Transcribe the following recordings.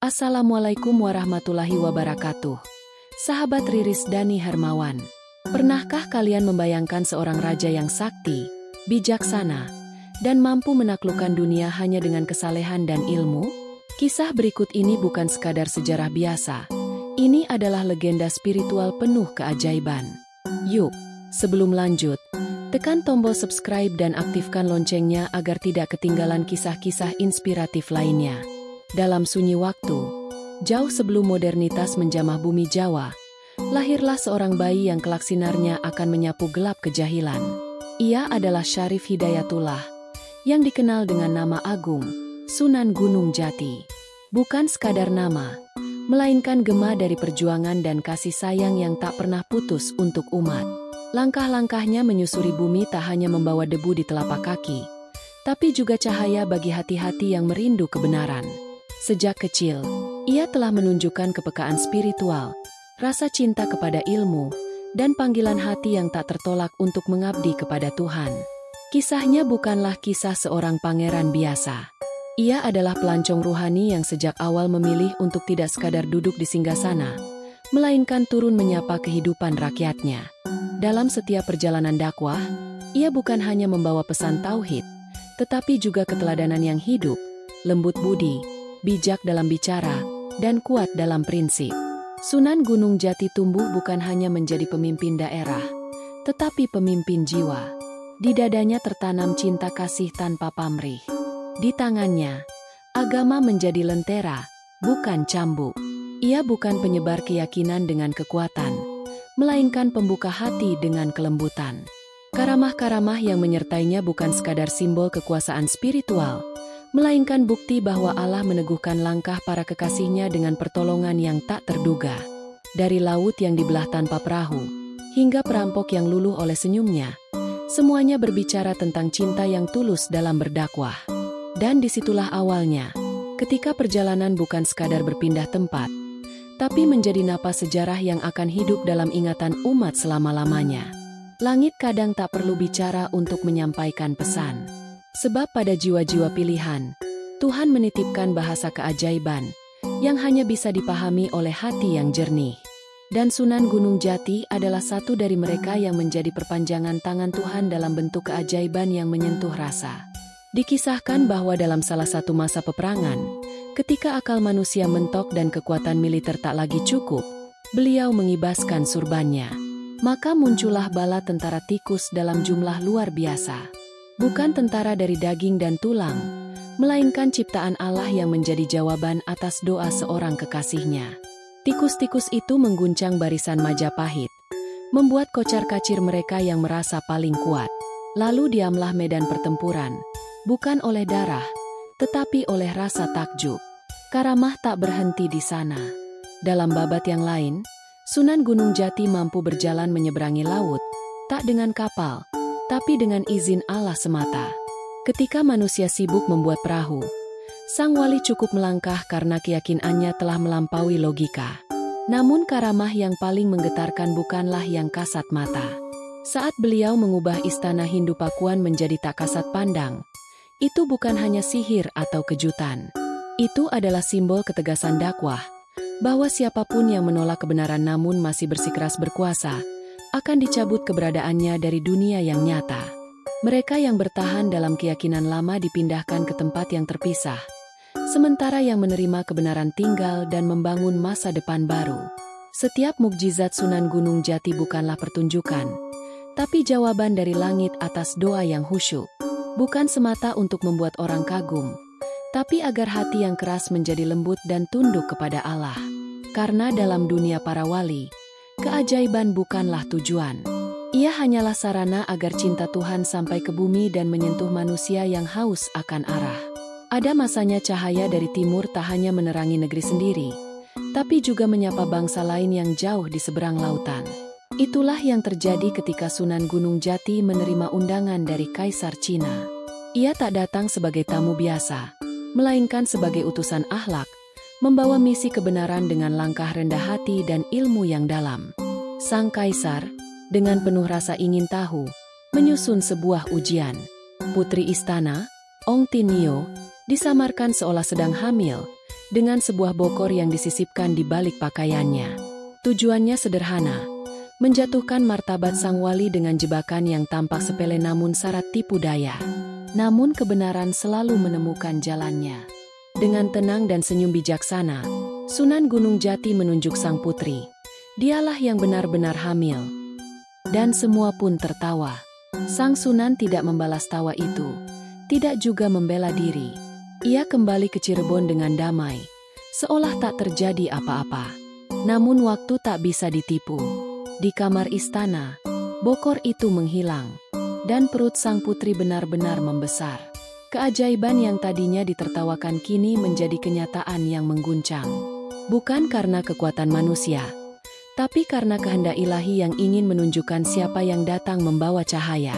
Assalamualaikum warahmatullahi wabarakatuh. Sahabat Riris Dani Hermawan, pernahkah kalian membayangkan seorang raja yang sakti, bijaksana, dan mampu menaklukkan dunia hanya dengan kesalehan dan ilmu? Kisah berikut ini bukan sekadar sejarah biasa. Ini adalah legenda spiritual penuh keajaiban. Yuk, sebelum lanjut, tekan tombol subscribe dan aktifkan loncengnya agar tidak ketinggalan kisah-kisah inspiratif lainnya. Dalam sunyi waktu, jauh sebelum modernitas menjamah bumi Jawa, lahirlah seorang bayi yang kelak sinarnya akan menyapu gelap kejahilan. Ia adalah Syarif Hidayatullah, yang dikenal dengan nama agung, Sunan Gunung Jati. Bukan sekadar nama, melainkan gema dari perjuangan dan kasih sayang yang tak pernah putus untuk umat. Langkah-langkahnya menyusuri bumi tak hanya membawa debu di telapak kaki, tapi juga cahaya bagi hati-hati yang merindu kebenaran. Sejak kecil, ia telah menunjukkan kepekaan spiritual, rasa cinta kepada ilmu, dan panggilan hati yang tak tertolak untuk mengabdi kepada Tuhan. Kisahnya bukanlah kisah seorang pangeran biasa. Ia adalah pelancong ruhani yang sejak awal memilih untuk tidak sekadar duduk di singgasana, melainkan turun menyapa kehidupan rakyatnya. Dalam setiap perjalanan dakwah, ia bukan hanya membawa pesan tauhid, tetapi juga keteladanan yang hidup, lembut budi, bijak dalam bicara, dan kuat dalam prinsip. Sunan Gunung Jati tumbuh bukan hanya menjadi pemimpin daerah, tetapi pemimpin jiwa. Di dadanya tertanam cinta kasih tanpa pamrih. Di tangannya, agama menjadi lentera, bukan cambuk. Ia bukan penyebar keyakinan dengan kekuatan, melainkan pembuka hati dengan kelembutan. Karamah-karamah yang menyertainya bukan sekadar simbol kekuasaan spiritual, melainkan bukti bahwa Allah meneguhkan langkah para kekasihnya dengan pertolongan yang tak terduga. Dari laut yang dibelah tanpa perahu, hingga perampok yang luluh oleh senyumnya, semuanya berbicara tentang cinta yang tulus dalam berdakwah. Dan disitulah awalnya, ketika perjalanan bukan sekadar berpindah tempat, tapi menjadi napas sejarah yang akan hidup dalam ingatan umat selama-lamanya. Langit kadang tak perlu bicara untuk menyampaikan pesan. Sebab pada jiwa-jiwa pilihan, Tuhan menitipkan bahasa keajaiban yang hanya bisa dipahami oleh hati yang jernih. Dan Sunan Gunung Jati adalah satu dari mereka yang menjadi perpanjangan tangan Tuhan dalam bentuk keajaiban yang menyentuh rasa. Dikisahkan bahwa dalam salah satu masa peperangan, ketika akal manusia mentok dan kekuatan militer tak lagi cukup, beliau mengibaskan surbannya. Maka muncullah bala tentara tikus dalam jumlah luar biasa. Bukan tentara dari daging dan tulang, melainkan ciptaan Allah yang menjadi jawaban atas doa seorang kekasihnya. Tikus-tikus itu mengguncang barisan Majapahit, membuat kocar-kacir mereka yang merasa paling kuat. Lalu diamlah medan pertempuran, bukan oleh darah, tetapi oleh rasa takjub. Karamah tak berhenti di sana. Dalam babat yang lain, Sunan Gunung Jati mampu berjalan menyeberangi laut, tak dengan kapal, tapi dengan izin Allah semata. Ketika manusia sibuk membuat perahu, sang wali cukup melangkah karena keyakinannya telah melampaui logika. Namun karamah yang paling menggetarkan bukanlah yang kasat mata. Saat beliau mengubah istana Hindu Pakuan menjadi tak kasat pandang, itu bukan hanya sihir atau kejutan. Itu adalah simbol ketegasan dakwah, bahwa siapapun yang menolak kebenaran namun masih bersikeras berkuasa, akan dicabut keberadaannya dari dunia yang nyata. Mereka yang bertahan dalam keyakinan lama dipindahkan ke tempat yang terpisah, sementara yang menerima kebenaran tinggal dan membangun masa depan baru. Setiap mukjizat Sunan Gunung Jati bukanlah pertunjukan, tapi jawaban dari langit atas doa yang khusyuk. Bukan semata untuk membuat orang kagum, tapi agar hati yang keras menjadi lembut dan tunduk kepada Allah. Karena dalam dunia para wali, keajaiban bukanlah tujuan. Ia hanyalah sarana agar cinta Tuhan sampai ke bumi dan menyentuh manusia yang haus akan arah. Ada masanya cahaya dari timur tak hanya menerangi negeri sendiri, tapi juga menyapa bangsa lain yang jauh di seberang lautan. Itulah yang terjadi ketika Sunan Gunung Jati menerima undangan dari Kaisar Cina. Ia tak datang sebagai tamu biasa, melainkan sebagai utusan akhlak, membawa misi kebenaran dengan langkah rendah hati dan ilmu yang dalam. Sang Kaisar, dengan penuh rasa ingin tahu, menyusun sebuah ujian. Putri istana, Ong Tinio, disamarkan seolah sedang hamil, dengan sebuah bokor yang disisipkan di balik pakaiannya. Tujuannya sederhana, menjatuhkan martabat sang wali dengan jebakan yang tampak sepele namun syarat tipu daya. Namun kebenaran selalu menemukan jalannya. Dengan tenang dan senyum bijaksana, Sunan Gunung Jati menunjuk sang putri. Dialah yang benar-benar hamil. Dan semua pun tertawa. Sang Sunan tidak membalas tawa itu, tidak juga membela diri. Ia kembali ke Cirebon dengan damai, seolah tak terjadi apa-apa. Namun waktu tak bisa ditipu. Di kamar istana, bokor itu menghilang, dan perut sang putri benar-benar membesar. Keajaiban yang tadinya ditertawakan kini menjadi kenyataan yang mengguncang. Bukan karena kekuatan manusia, tapi karena kehendak ilahi yang ingin menunjukkan siapa yang datang membawa cahaya.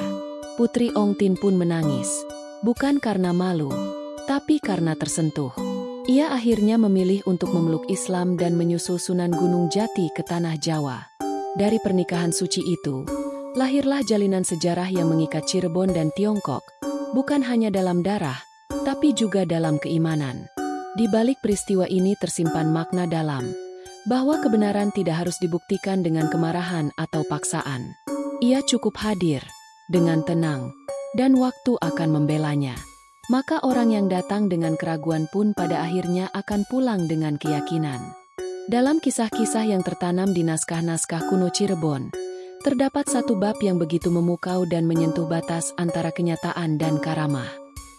Putri Ong Tin pun menangis, bukan karena malu, tapi karena tersentuh. Ia akhirnya memilih untuk memeluk Islam dan menyusul Sunan Gunung Jati ke tanah Jawa. Dari pernikahan suci itu, lahirlah jalinan sejarah yang mengikat Cirebon dan Tiongkok, bukan hanya dalam darah, tapi juga dalam keimanan. Di balik peristiwa ini tersimpan makna dalam, bahwa kebenaran tidak harus dibuktikan dengan kemarahan atau paksaan. Ia cukup hadir, dengan tenang, dan waktu akan membelanya. Maka orang yang datang dengan keraguan pun pada akhirnya akan pulang dengan keyakinan. Dalam kisah-kisah yang tertanam di naskah-naskah kuno Cirebon, terdapat satu bab yang begitu memukau dan menyentuh batas antara kenyataan dan karamah.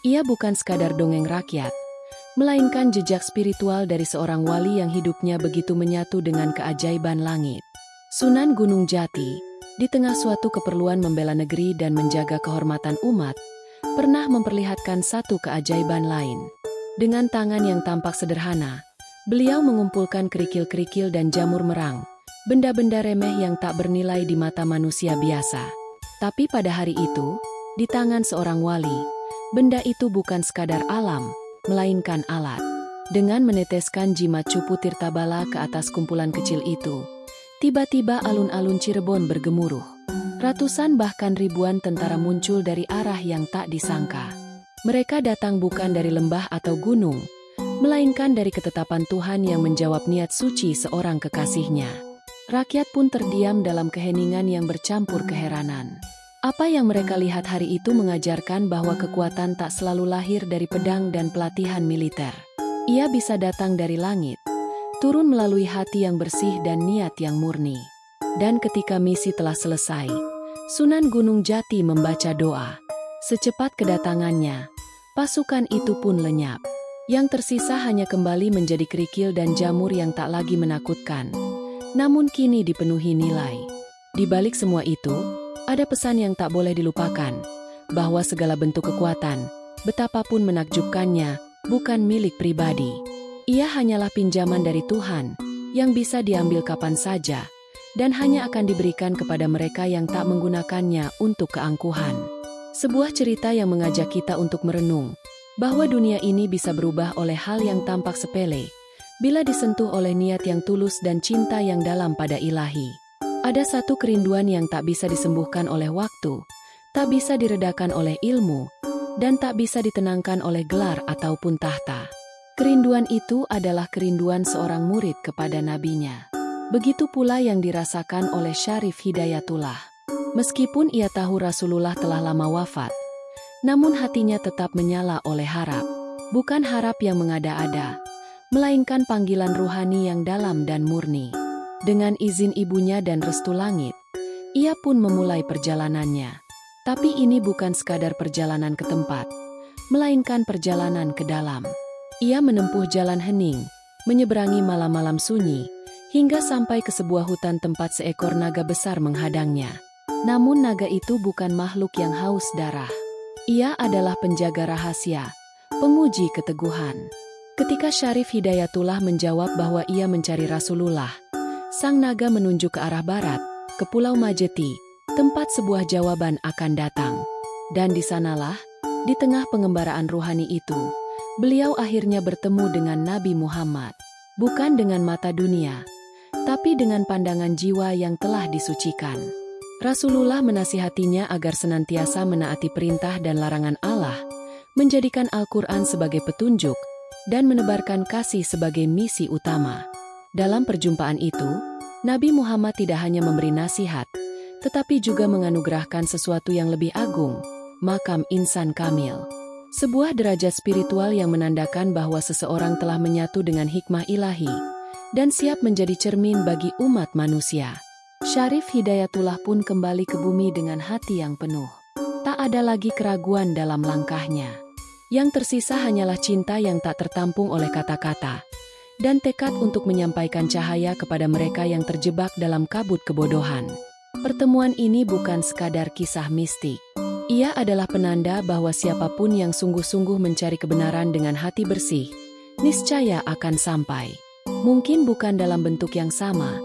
Ia bukan sekadar dongeng rakyat, melainkan jejak spiritual dari seorang wali yang hidupnya begitu menyatu dengan keajaiban langit. Sunan Gunung Jati, di tengah suatu keperluan membela negeri dan menjaga kehormatan umat, pernah memperlihatkan satu keajaiban lain. Dengan tangan yang tampak sederhana, beliau mengumpulkan kerikil-kerikil dan jamur merang, benda-benda remeh yang tak bernilai di mata manusia biasa. Tapi pada hari itu, di tangan seorang wali, benda itu bukan sekadar alam, melainkan alat. Dengan meneteskan jimat cupu tirtabala ke atas kumpulan kecil itu, tiba-tiba alun-alun Cirebon bergemuruh. Ratusan bahkan ribuan tentara muncul dari arah yang tak disangka. Mereka datang bukan dari lembah atau gunung, melainkan dari ketetapan Tuhan yang menjawab niat suci seorang kekasihnya. Rakyat pun terdiam dalam keheningan yang bercampur keheranan. Apa yang mereka lihat hari itu mengajarkan bahwa kekuatan tak selalu lahir dari pedang dan pelatihan militer. Ia bisa datang dari langit, turun melalui hati yang bersih dan niat yang murni. Dan ketika misi telah selesai, Sunan Gunung Jati membaca doa. Secepat kedatangannya, pasukan itu pun lenyap. Yang tersisa hanya kembali menjadi kerikil dan jamur yang tak lagi menakutkan, namun kini dipenuhi nilai. Di balik semua itu, ada pesan yang tak boleh dilupakan, bahwa segala bentuk kekuatan, betapapun menakjubkannya, bukan milik pribadi. Ia hanyalah pinjaman dari Tuhan, yang bisa diambil kapan saja, dan hanya akan diberikan kepada mereka yang tak menggunakannya untuk keangkuhan. Sebuah cerita yang mengajak kita untuk merenung, bahwa dunia ini bisa berubah oleh hal yang tampak sepele, bila disentuh oleh niat yang tulus dan cinta yang dalam pada ilahi. Ada satu kerinduan yang tak bisa disembuhkan oleh waktu, tak bisa diredakan oleh ilmu, dan tak bisa ditenangkan oleh gelar ataupun tahta. Kerinduan itu adalah kerinduan seorang murid kepada nabinya. Begitu pula yang dirasakan oleh Syarif Hidayatullah. Meskipun ia tahu Rasulullah telah lama wafat, namun hatinya tetap menyala oleh harap. Bukan harap yang mengada-ada, melainkan panggilan ruhani yang dalam dan murni. Dengan izin ibunya dan restu langit, ia pun memulai perjalanannya. Tapi ini bukan sekadar perjalanan ke tempat, melainkan perjalanan ke dalam. Ia menempuh jalan hening, menyeberangi malam-malam sunyi, hingga sampai ke sebuah hutan tempat seekor naga besar menghadangnya. Namun naga itu bukan makhluk yang haus darah. Ia adalah penjaga rahasia, penguji keteguhan. Ketika Syarif Hidayatullah menjawab bahwa ia mencari Rasulullah, sang naga menunjuk ke arah barat, ke Pulau Majeti, tempat sebuah jawaban akan datang. Dan di sanalah, di tengah pengembaraan ruhani itu, beliau akhirnya bertemu dengan Nabi Muhammad. Bukan dengan mata dunia, tapi dengan pandangan jiwa yang telah disucikan. Rasulullah menasihatinya agar senantiasa menaati perintah dan larangan Allah, menjadikan Al-Quran sebagai petunjuk, dan menebarkan kasih sebagai misi utama. Dalam perjumpaan itu, Nabi Muhammad tidak hanya memberi nasihat, tetapi juga menganugerahkan sesuatu yang lebih agung, makam insan kamil. Sebuah derajat spiritual yang menandakan bahwa seseorang telah menyatu dengan hikmah ilahi dan siap menjadi cermin bagi umat manusia. Syarif Hidayatullah pun kembali ke bumi dengan hati yang penuh. Tak ada lagi keraguan dalam langkahnya. Yang tersisa hanyalah cinta yang tak tertampung oleh kata-kata, dan tekad untuk menyampaikan cahaya kepada mereka yang terjebak dalam kabut kebodohan. Pertemuan ini bukan sekadar kisah mistik. Ia adalah penanda bahwa siapapun yang sungguh-sungguh mencari kebenaran dengan hati bersih, niscaya akan sampai. Mungkin bukan dalam bentuk yang sama,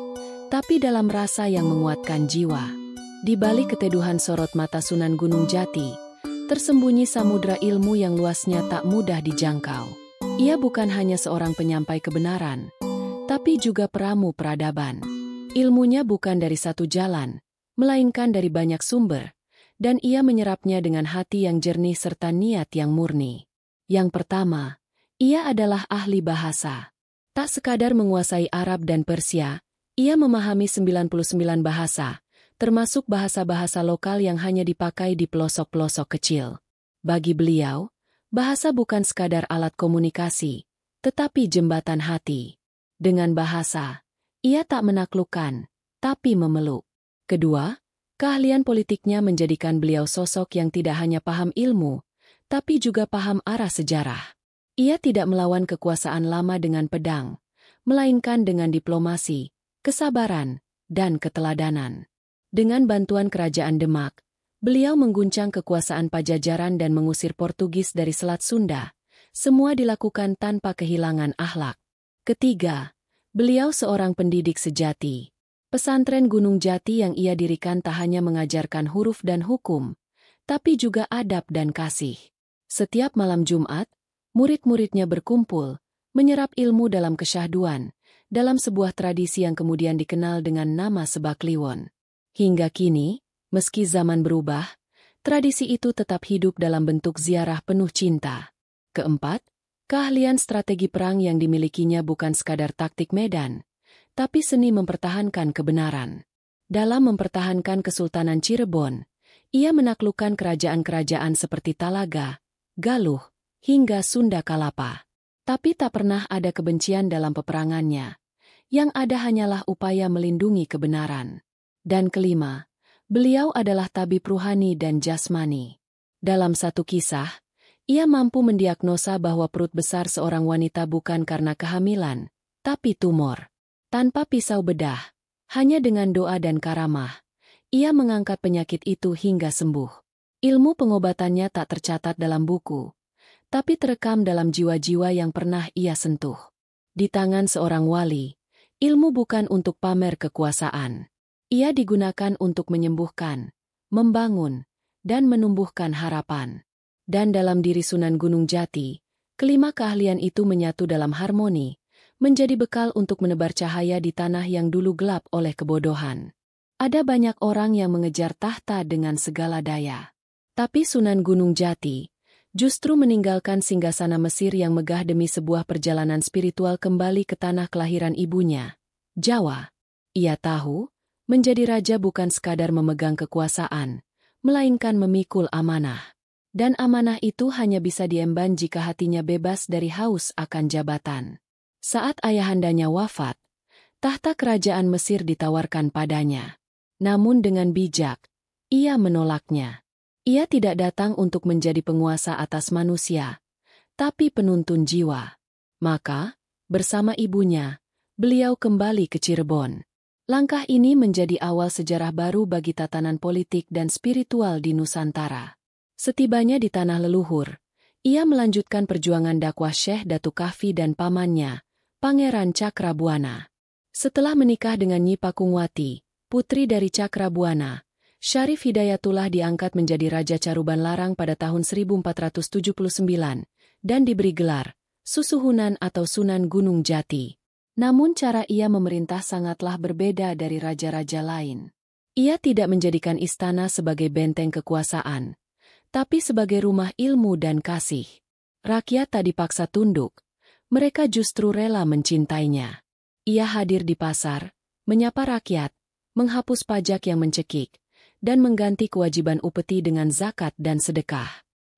tapi dalam rasa yang menguatkan jiwa. Di balik keteduhan sorot mata Sunan Gunung Jati, tersembunyi samudra ilmu yang luasnya tak mudah dijangkau. Ia bukan hanya seorang penyampai kebenaran, tapi juga peramu peradaban. Ilmunya bukan dari satu jalan, melainkan dari banyak sumber, dan ia menyerapnya dengan hati yang jernih serta niat yang murni. Yang pertama, ia adalah ahli bahasa. Tak sekadar menguasai Arab dan Persia, ia memahami 99 bahasa, termasuk bahasa-bahasa lokal yang hanya dipakai di pelosok-pelosok kecil. Bagi beliau, bahasa bukan sekadar alat komunikasi, tetapi jembatan hati. Dengan bahasa, ia tak menaklukkan, tapi memeluk. Kedua, keahlian politiknya menjadikan beliau sosok yang tidak hanya paham ilmu, tapi juga paham arah sejarah. Ia tidak melawan kekuasaan lama dengan pedang, melainkan dengan diplomasi, kesabaran, dan keteladanan. Dengan bantuan kerajaan Demak, beliau mengguncang kekuasaan Pajajaran dan mengusir Portugis dari Selat Sunda. Semua dilakukan tanpa kehilangan akhlak. Ketiga, beliau seorang pendidik sejati. Pesantren Gunung Jati yang ia dirikan tak hanya mengajarkan huruf dan hukum, tapi juga adab dan kasih. Setiap malam Jumat, murid-muridnya berkumpul, menyerap ilmu dalam kesyahduan, dalam sebuah tradisi yang kemudian dikenal dengan nama Sebakliwon. Hingga kini, meski zaman berubah, tradisi itu tetap hidup dalam bentuk ziarah penuh cinta. Keempat, keahlian strategi perang yang dimilikinya bukan sekadar taktik medan, tapi seni mempertahankan kebenaran. Dalam mempertahankan Kesultanan Cirebon, ia menaklukkan kerajaan-kerajaan seperti Talaga, Galuh, hingga Sunda Kalapa. Tapi tak pernah ada kebencian dalam peperangannya. Yang ada hanyalah upaya melindungi kebenaran. Dan kelima, beliau adalah tabib ruhani dan jasmani. Dalam satu kisah, ia mampu mendiagnosa bahwa perut besar seorang wanita bukan karena kehamilan, tapi tumor. Tanpa pisau bedah, hanya dengan doa dan karamah, ia mengangkat penyakit itu hingga sembuh. Ilmu pengobatannya tak tercatat dalam buku, tapi terekam dalam jiwa-jiwa yang pernah ia sentuh. Di tangan seorang wali, ilmu bukan untuk pamer kekuasaan. Ia digunakan untuk menyembuhkan, membangun, dan menumbuhkan harapan. Dan dalam diri Sunan Gunung Jati, kelima keahlian itu menyatu dalam harmoni, menjadi bekal untuk menebar cahaya di tanah yang dulu gelap oleh kebodohan. Ada banyak orang yang mengejar tahta dengan segala daya. Tapi Sunan Gunung Jati justru meninggalkan singgasana Mesir yang megah demi sebuah perjalanan spiritual kembali ke tanah kelahiran ibunya, Jawa. Ia tahu, menjadi raja bukan sekadar memegang kekuasaan, melainkan memikul amanah. Dan amanah itu hanya bisa diemban jika hatinya bebas dari haus akan jabatan. Saat ayahandanya wafat, tahta kerajaan Mesir ditawarkan padanya. Namun dengan bijak, ia menolaknya. Ia tidak datang untuk menjadi penguasa atas manusia, tapi penuntun jiwa. Maka, bersama ibunya, beliau kembali ke Cirebon. Langkah ini menjadi awal sejarah baru bagi tatanan politik dan spiritual di Nusantara. Setibanya di tanah leluhur, ia melanjutkan perjuangan dakwah Syekh Datu Kahfi dan pamannya, Pangeran Cakrabuana. Setelah menikah dengan Nyi Pakungwati, putri dari Cakrabuana, Syarif Hidayatullah diangkat menjadi Raja Caruban Larang pada tahun 1479 dan diberi gelar Susuhunan atau Sunan Gunung Jati. Namun cara ia memerintah sangatlah berbeda dari raja-raja lain. Ia tidak menjadikan istana sebagai benteng kekuasaan, tapi sebagai rumah ilmu dan kasih. Rakyat tak dipaksa tunduk, Mereka justru rela mencintainya. Ia hadir di pasar, menyapa rakyat, menghapus pajak yang mencekik, dan mengganti kewajiban upeti dengan zakat dan sedekah.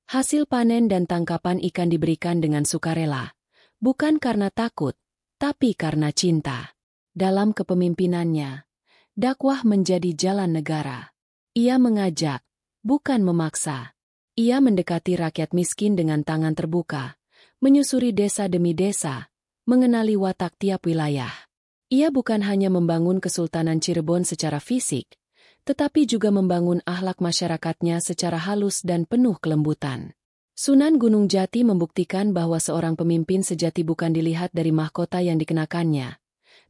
Hasil panen dan tangkapan ikan diberikan dengan sukarela, bukan karena takut, tapi karena cinta. Dalam kepemimpinannya, dakwah menjadi jalan negara. Ia mengajak, bukan memaksa. Ia mendekati rakyat miskin dengan tangan terbuka, menyusuri desa demi desa, mengenali watak tiap wilayah. Ia bukan hanya membangun Kesultanan Cirebon secara fisik, tetapi juga membangun akhlak masyarakatnya secara halus dan penuh kelembutan. Sunan Gunung Jati membuktikan bahwa seorang pemimpin sejati bukan dilihat dari mahkota yang dikenakannya,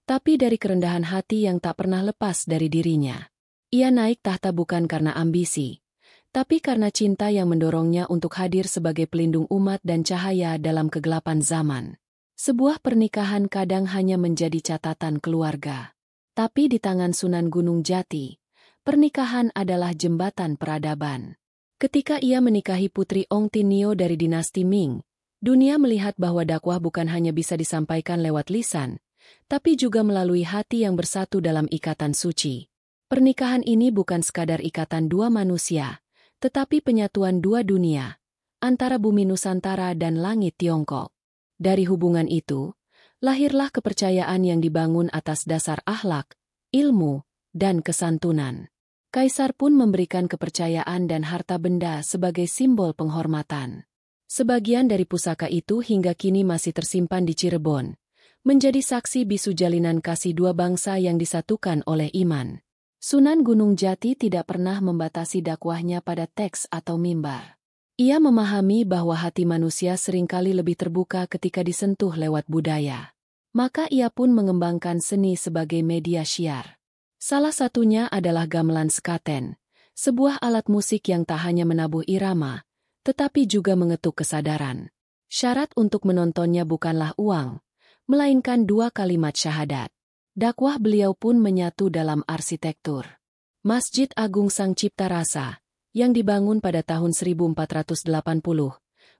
tapi dari kerendahan hati yang tak pernah lepas dari dirinya. Ia naik tahta bukan karena ambisi, tapi karena cinta yang mendorongnya untuk hadir sebagai pelindung umat dan cahaya dalam kegelapan zaman. Sebuah pernikahan kadang hanya menjadi catatan keluarga. Tapi di tangan Sunan Gunung Jati, pernikahan adalah jembatan peradaban. Ketika ia menikahi putri Ong Tinio dari dinasti Ming, dunia melihat bahwa dakwah bukan hanya bisa disampaikan lewat lisan, tapi juga melalui hati yang bersatu dalam ikatan suci. Pernikahan ini bukan sekadar ikatan dua manusia, tetapi penyatuan dua dunia, antara bumi Nusantara dan langit Tiongkok. Dari hubungan itu, lahirlah kepercayaan yang dibangun atas dasar akhlak, ilmu, dan kesantunan. Kaisar pun memberikan kepercayaan dan harta benda sebagai simbol penghormatan. Sebagian dari pusaka itu hingga kini masih tersimpan di Cirebon, menjadi saksi bisu jalinan kasih dua bangsa yang disatukan oleh iman. Sunan Gunung Jati tidak pernah membatasi dakwahnya pada teks atau mimbar. Ia memahami bahwa hati manusia seringkali lebih terbuka ketika disentuh lewat budaya. Maka ia pun mengembangkan seni sebagai media syiar. Salah satunya adalah gamelan sekaten, sebuah alat musik yang tak hanya menabuh irama, tetapi juga mengetuk kesadaran. Syarat untuk menontonnya bukanlah uang, melainkan dua kalimat syahadat. Dakwah beliau pun menyatu dalam arsitektur. Masjid Agung Sang Cipta Rasa, yang dibangun pada tahun 1480,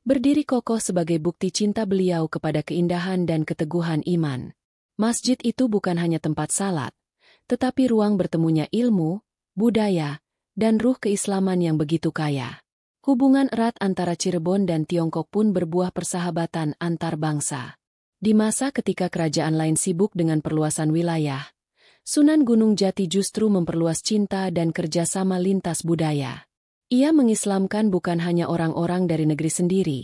berdiri kokoh sebagai bukti cinta beliau kepada keindahan dan keteguhan iman. Masjid itu bukan hanya tempat salat, tetapi ruang bertemunya ilmu, budaya, dan ruh keislaman yang begitu kaya. Hubungan erat antara Cirebon dan Tiongkok pun berbuah persahabatan antar bangsa. Di masa ketika kerajaan lain sibuk dengan perluasan wilayah, Sunan Gunung Jati justru memperluas cinta dan kerjasama lintas budaya. Ia mengislamkan bukan hanya orang-orang dari negeri sendiri,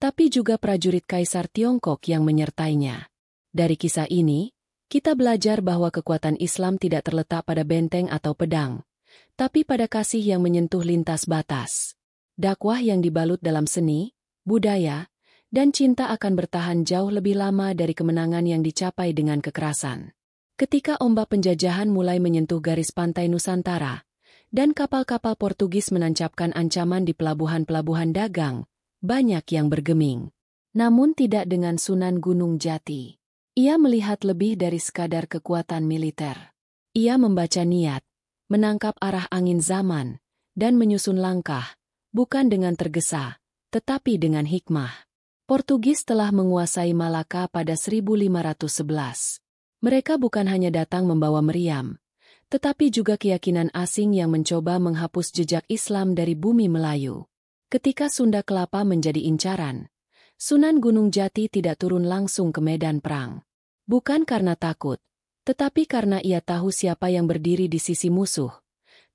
tapi juga prajurit Kaisar Tiongkok yang menyertainya. Dari kisah ini, kita belajar bahwa kekuatan Islam tidak terletak pada benteng atau pedang, tapi pada kasih yang menyentuh lintas batas. Dakwah yang dibalut dalam seni, budaya, dan cinta akan bertahan jauh lebih lama dari kemenangan yang dicapai dengan kekerasan. Ketika ombak penjajahan mulai menyentuh garis pantai Nusantara, dan kapal-kapal Portugis menancapkan ancaman di pelabuhan-pelabuhan dagang, banyak yang bergeming. Namun tidak dengan Sunan Gunung Jati. Ia melihat lebih dari sekadar kekuatan militer. Ia membaca niat, menangkap arah angin zaman, dan menyusun langkah, bukan dengan tergesa, tetapi dengan hikmah. Portugis telah menguasai Malaka pada 1511. Mereka bukan hanya datang membawa meriam, tetapi juga keyakinan asing yang mencoba menghapus jejak Islam dari bumi Melayu. Ketika Sunda Kelapa menjadi incaran, Sunan Gunung Jati tidak turun langsung ke medan perang. Bukan karena takut, tetapi karena ia tahu siapa yang berdiri di sisi musuh.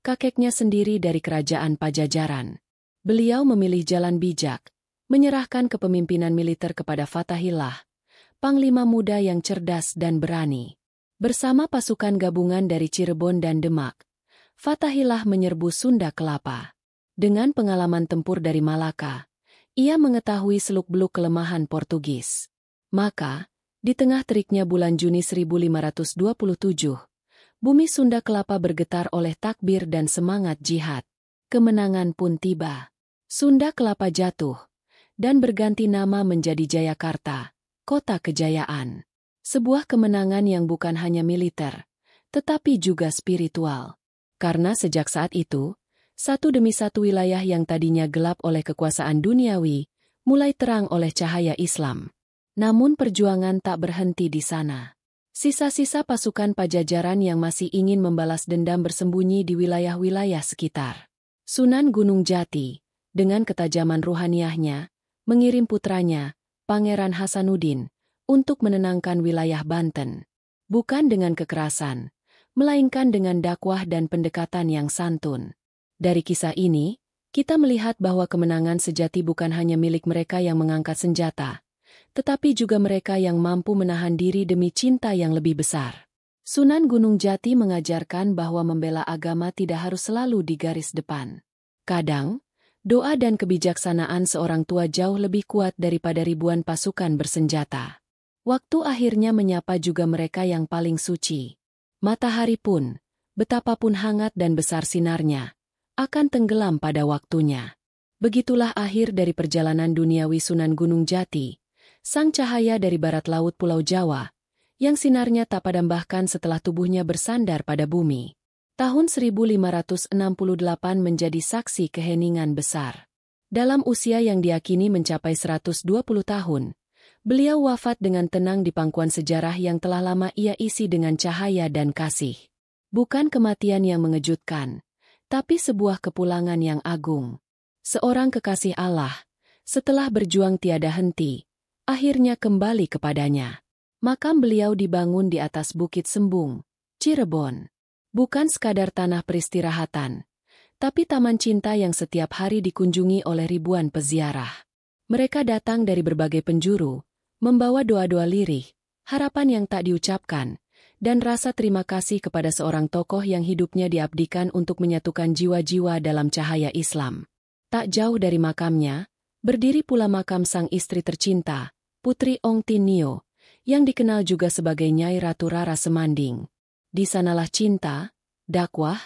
Kakeknya sendiri dari kerajaan Pajajaran. Beliau memilih jalan bijak, menyerahkan kepemimpinan militer kepada Fathahillah, panglima muda yang cerdas dan berani. Bersama pasukan gabungan dari Cirebon dan Demak, Fathahillah menyerbu Sunda Kelapa. Dengan pengalaman tempur dari Malaka, ia mengetahui seluk-beluk kelemahan Portugis. Maka, di tengah teriknya bulan Juni 1527, bumi Sunda Kelapa bergetar oleh takbir dan semangat jihad. Kemenangan pun tiba. Sunda Kelapa jatuh, dan berganti nama menjadi Jayakarta, kota kejayaan. Sebuah kemenangan yang bukan hanya militer, tetapi juga spiritual. Karena sejak saat itu, satu demi satu wilayah yang tadinya gelap oleh kekuasaan duniawi, mulai terang oleh cahaya Islam. Namun perjuangan tak berhenti di sana. Sisa-sisa pasukan Pajajaran yang masih ingin membalas dendam bersembunyi di wilayah-wilayah sekitar. Sunan Gunung Jati, dengan ketajaman ruhaniahnya, mengirim putranya, Pangeran Hasanuddin, untuk menenangkan wilayah Banten. Bukan dengan kekerasan, melainkan dengan dakwah dan pendekatan yang santun. Dari kisah ini, kita melihat bahwa kemenangan sejati bukan hanya milik mereka yang mengangkat senjata, tetapi juga mereka yang mampu menahan diri demi cinta yang lebih besar. Sunan Gunung Jati mengajarkan bahwa membela agama tidak harus selalu di garis depan. Kadang, doa dan kebijaksanaan seorang tua jauh lebih kuat daripada ribuan pasukan bersenjata. Waktu akhirnya menyapa juga mereka yang paling suci. Matahari pun, betapapun hangat dan besar sinarnya, akan tenggelam pada waktunya. Begitulah akhir dari perjalanan duniawi Sunan Gunung Jati, sang cahaya dari barat laut Pulau Jawa, yang sinarnya tak padam bahkan setelah tubuhnya bersandar pada bumi. Tahun 1568 menjadi saksi keheningan besar. Dalam usia yang diyakini mencapai 120 tahun, beliau wafat dengan tenang di pangkuan sejarah yang telah lama ia isi dengan cahaya dan kasih. Bukan kematian yang mengejutkan, tapi sebuah kepulangan yang agung. Seorang kekasih Allah, setelah berjuang tiada henti, akhirnya kembali kepadanya. Makam beliau dibangun di atas Bukit Sembung, Cirebon. Bukan sekadar tanah peristirahatan, tapi taman cinta yang setiap hari dikunjungi oleh ribuan peziarah. Mereka datang dari berbagai penjuru, membawa doa-doa lirih, harapan yang tak diucapkan, dan rasa terima kasih kepada seorang tokoh yang hidupnya diabdikan untuk menyatukan jiwa-jiwa dalam cahaya Islam. Tak jauh dari makamnya, berdiri pula makam sang istri tercinta, Putri Ong Tinio, yang dikenal juga sebagai Nyai Ratu Rara Semanding. Di sanalah cinta, dakwah,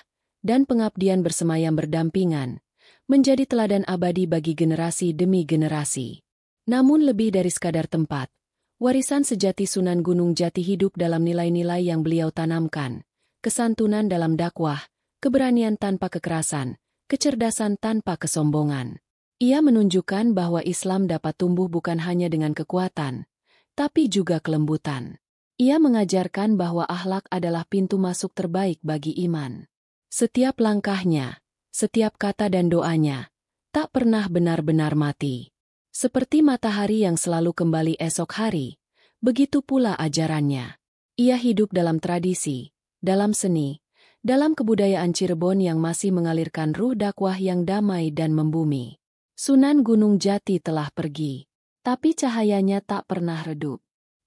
dan pengabdian bersemayam berdampingan, menjadi teladan abadi bagi generasi demi generasi. Namun lebih dari sekadar tempat, warisan sejati Sunan Gunung Jati hidup dalam nilai-nilai yang beliau tanamkan, kesantunan dalam dakwah, keberanian tanpa kekerasan, kecerdasan tanpa kesombongan. Ia menunjukkan bahwa Islam dapat tumbuh bukan hanya dengan kekuatan, tapi juga kelembutan. Ia mengajarkan bahwa akhlak adalah pintu masuk terbaik bagi iman. Setiap langkahnya, setiap kata dan doanya, tak pernah benar-benar mati. Seperti matahari yang selalu kembali esok hari, begitu pula ajarannya. Ia hidup dalam tradisi, dalam seni, dalam kebudayaan Cirebon yang masih mengalirkan ruh dakwah yang damai dan membumi. Sunan Gunung Jati telah pergi, tapi cahayanya tak pernah redup.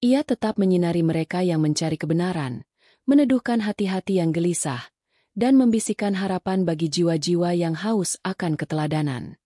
Ia tetap menyinari mereka yang mencari kebenaran, meneduhkan hati-hati yang gelisah, dan membisikkan harapan bagi jiwa-jiwa yang haus akan keteladanan.